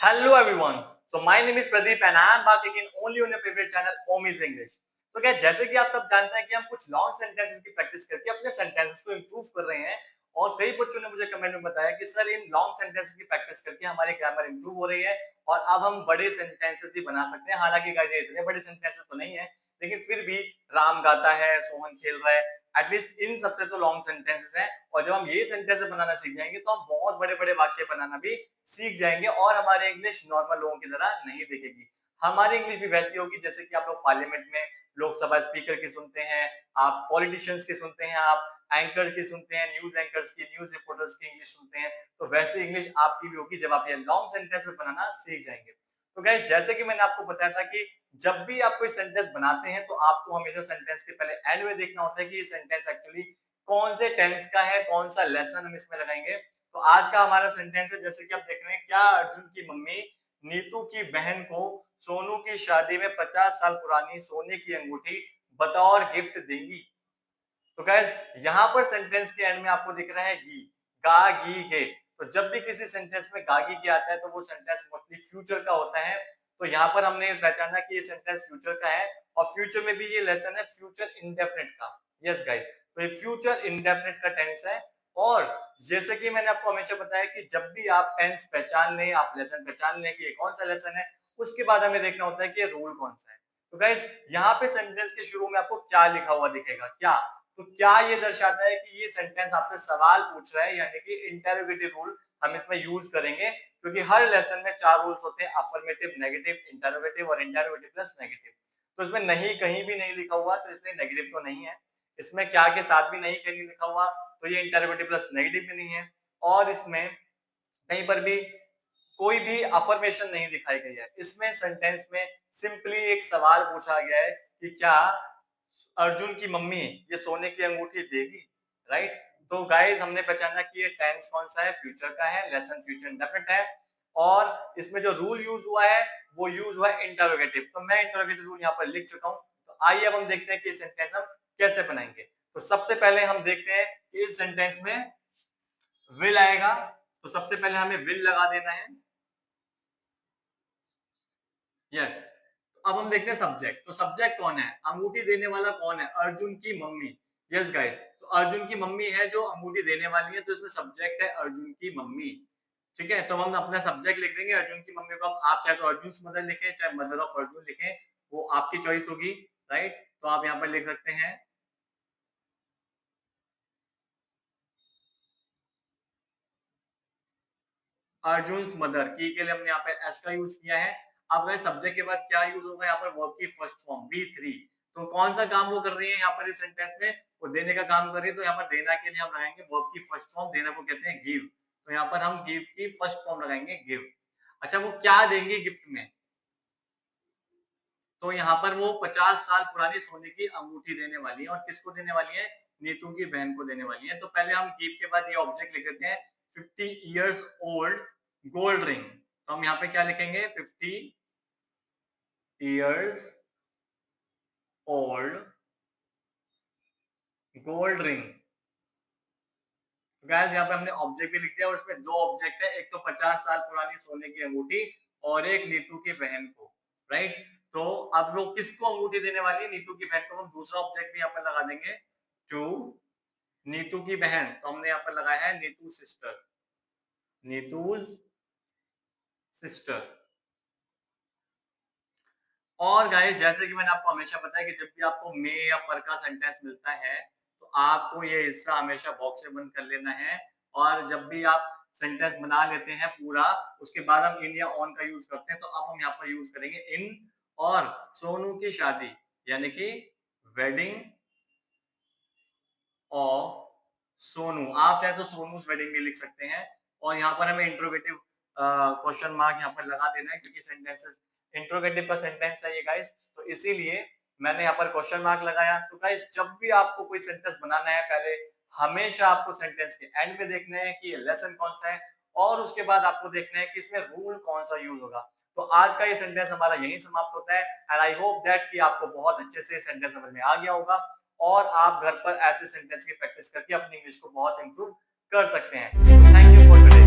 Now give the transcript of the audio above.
Hello everyone. So my name is Pradeep and I am back again only on your favorite channel Omi's English. तो क्या जैसे कि आप सब जानते हैं कि हम कुछ लॉन्ग सेंटेंसेस की प्रैक्टिस करके अपने सेंटेंसेस को इंप्रूव कर रहे हैं और कई बच्चों ने मुझे कमेंट में बताया कि सर इन लॉन्ग सेंटेंसेस की प्रैक्टिस करके हमारी ग्रामर इंप्रूव हो रही है और अब हम बड़े सेंटेंसेस भी बना सकते हैं। हालांकि गाइस ये इतने बड़े सेंटेंसेस तो नहीं है, लेकिन फिर भी राम गाता है, सोहन खेल रहा है, एटलीस्ट इन सबसे तो लॉन्ग सेंटेंसेस हैं। और जब हम ये सेंटेंसेस बनाना सीख जाएंगे तो हम बहुत बड़े बड़े वाक्य बनाना भी सीख जाएंगे और हमारी इंग्लिश नॉर्मल लोगों की तरह नहीं दिखेगी। हमारी इंग्लिश भी वैसी होगी जैसे कि आप लोग पार्लियामेंट में लोकसभा स्पीकर की सुनते हैं, आप पॉलिटिशियंस की सुनते हैं, आप एंकर की सुनते हैं, न्यूज एंकर्स की, न्यूज रिपोर्टर्स की इंग्लिश सुनते हैं। तो वैसे इंग्लिश आपकी भी होगी जब आप ये लॉन्ग सेंटेंसेस बनाना सीख जाएंगे। तो गाइस जैसे कि मैंने आपको बताया था कि जब भी आप कोई सेंटेंस बनाते हैं तो आपको हमेशा सेंटेंस के पहले एंड में देखना होता है कि ये सेंटेंस एक्चुअली कौन से टेंस का है, कौन सा लेसन हम इसमें लगाएंगे। तो आज का हमारा सेंटेंस है जैसे कि आप देख रहे हैं, क्या अर्जुन की मम्मी नीतू की बहन को सोनू की शादी में 50 साल पुरानी सोने की अंगूठी बतौर गिफ्ट देंगी। तो गाइस यहाँ पर सेंटेंस के एंड में आपको दिख रहा है गी, गा गी गे। तो जब भी किसी सेंटेंस में गागी की आता है तो वो सेंटेंस मोस्टली फ्यूचर का होता है। तो यहाँ पर हमने पहचाना कि ये सेंटेंस फ्यूचर का है और फ्यूचर में भी ये लेसन है फ्यूचर इंडेफिनिट का। यस गाइस, तो ये फ्यूचर इंडेफिनिट का टेंस है। और जैसे कि मैंने आपको हमेशा बताया कि जब भी आप टेंस पहचान लें, आप लेसन पहचान लें कि ये कौन सा लेसन है, उसके बाद हमें देखना होता है कि ये रूल कौन सा है। तो गाइस यहाँ पे सेंटेंस के शुरू में आपको क्या लिखा हुआ दिखेगा, क्या? तो क्या ये दर्शाता है कि ये सेंटेंस आपसे सवाल पूछ रहा है, यानी कि इंटरोगेटिव रूल हम इसमें यूज करेंगे, क्योंकि हर लेसन में 4 रूल्स होते हैं, अफर्मेटिव, नेगेटिव, इंटरोगेटिव और इंटरोगेटिव प्लस नेगेटिव। तो इसमें नहीं कहीं भी नहीं लिखा हुआ, तो इसलिए नेगेटिव तो नहीं है। इसमें क्या के साथ भी नहीं कहीं लिखा हुआ, तो ये इंटरोगेटिव प्लस नेगेटिव भी नहीं है। और इसमें कहीं पर भी कोई भी अफर्मेशन नहीं दिखाई गई है। इसमें सेंटेंस में सिंपली एक सवाल पूछा गया है कि क्या अर्जुन की मम्मी ये सोने की अंगूठी देगी, राइट? तो गाइस हमने पहचाना कि ये टेंस कौन सा है, फ्यूचर का है, लेसन फ्यूचर इंडेफिनिट है। और इसमें जो रूल यूज हुआ है वो यूज हुआ है इंटरोगेटिव। तो मैं इंटरोगेटिव रूल यहाँ पर लिख चुका हूँ। तो आइए अब हम देखते हैं कि सेंटेंस हम कैसे बनाएंगे। तो सबसे पहले हम देखते हैं कि इस सेंटेंस में विल आएगा। तो सबसे पहले हमें विल लगा देना है। यस, अब हम देखते हैं सब्जेक्ट। तो सब्जेक्ट कौन है, अंगूठी देने वाला कौन है, अर्जुन की मम्मी। यस गाइस, तो अर्जुन की मम्मी है जो अंगूठी देने वाली है, तो इसमें सब्जेक्ट है अर्जुन की मम्मी। ठीक है, तो हम अपना सब्जेक्ट लिख देंगे अर्जुन की मम्मी को। हम आप चाहे तो अर्जुन मदर लिखें, चाहे मदर ऑफ अर्जुन लिखें, वो आपकी चॉइस होगी, राइट? तो आप यहाँ पर लिख सकते हैं अर्जुन मदर। की के लिए हमने यहाँ पे एस का यूज किया है। अब वह सब्जेक्ट के बाद क्या यूज होगा, यहाँ पर वर्ब की फर्स्ट फॉर्म V3। तो कौन सा काम वो कर रही है यहाँ पर इस सेंटेंस में, वो देने का काम कर रही है। तो यहाँ पर देना के लिए हम लगाएंगे वर्ब की फर्स्ट फॉर्म, देना को कहते हैं गिव। तो यहाँ पर हम गिव की फर्स्ट फॉर्म लगाएंगे गिव। अच्छा, वो क्या देंगे गिफ्ट में? तो यहाँ पर वो 50 साल पुरानी सोने की अंगूठी देने वाली है। और किसको देने वाली है? नीतू की बहन को देने वाली है। तो पहले हम गिव के बाद ये ऑब्जेक्ट लिख देते हैं 50 इयर्स ओल्ड गोल्ड रिंग। तो हम यहाँ पे क्या लिखेंगे, 50 years old gold ring. Guys यहाँ पे हमने ऑब्जेक्ट भी लिख दिया और इसमें दो ऑब्जेक्ट है, एक तो 50 साल पुरानी सोने की अंगूठी और एक नीतू की बहन को, राइट? तो अब वो किसको अंगूठी देने वाली है, नीतू की बहन को। हम दूसरा ऑब्जेक्ट भी यहाँ पर लगा देंगे, टू नीतू की बहन। तो हमने यहाँ पर लगाया है नीतू सिस्टर, नीतूज सिस्टर। और गाइस जैसे कि मैंने आपको हमेशा बताया कि जब भी आपको मे या पर का सेंटेंस मिलता है तो आपको ये हिस्सा हमेशा बॉक्स में बंद कर लेना है। और जब भी आप सेंटेंस बना लेते हैं पूरा, उसके बाद हम इन या ऑन का यूज करते हैं। तो अब हम यहाँ पर यूज करेंगे इन और सोनू की शादी, यानी कि वेडिंग ऑफ सोनू। आप चाहे तो सोनूज वेडिंग भी लिख सकते हैं। और यहाँ पर हमें इंट्रोगेटिव क्वेश्चन मार्क यहाँ पर लगा देना है, क्योंकि सेंटेंसेस इंट्रोगेटिव का सेंटेंस है ये गाइस। तो इसीलिए मैंने यहाँ पर क्वेश्चन मार्क लगाया। तो गाइस जब भी आपको कोई सेंटेंस बनाना है, पहले हमेशा आपको सेंटेंस के एंड में देखना है कि ये लेसन कौन सा है, और उसके बाद आपको देखना है कि इसमें रूल कौन सा यूज होगा। तो आज का ये सेंटेंस हमारा यही समाप्त होता है। एंड आई होप दैट कि आपको बहुत अच्छे से सेंटेंस समझ में आ गया होगा और आप घर पर ऐसे सेंटेंस की प्रैक्टिस करके अपनी इंग्लिश को बहुत इंप्रूव कर सकते हैं। Thank you for today.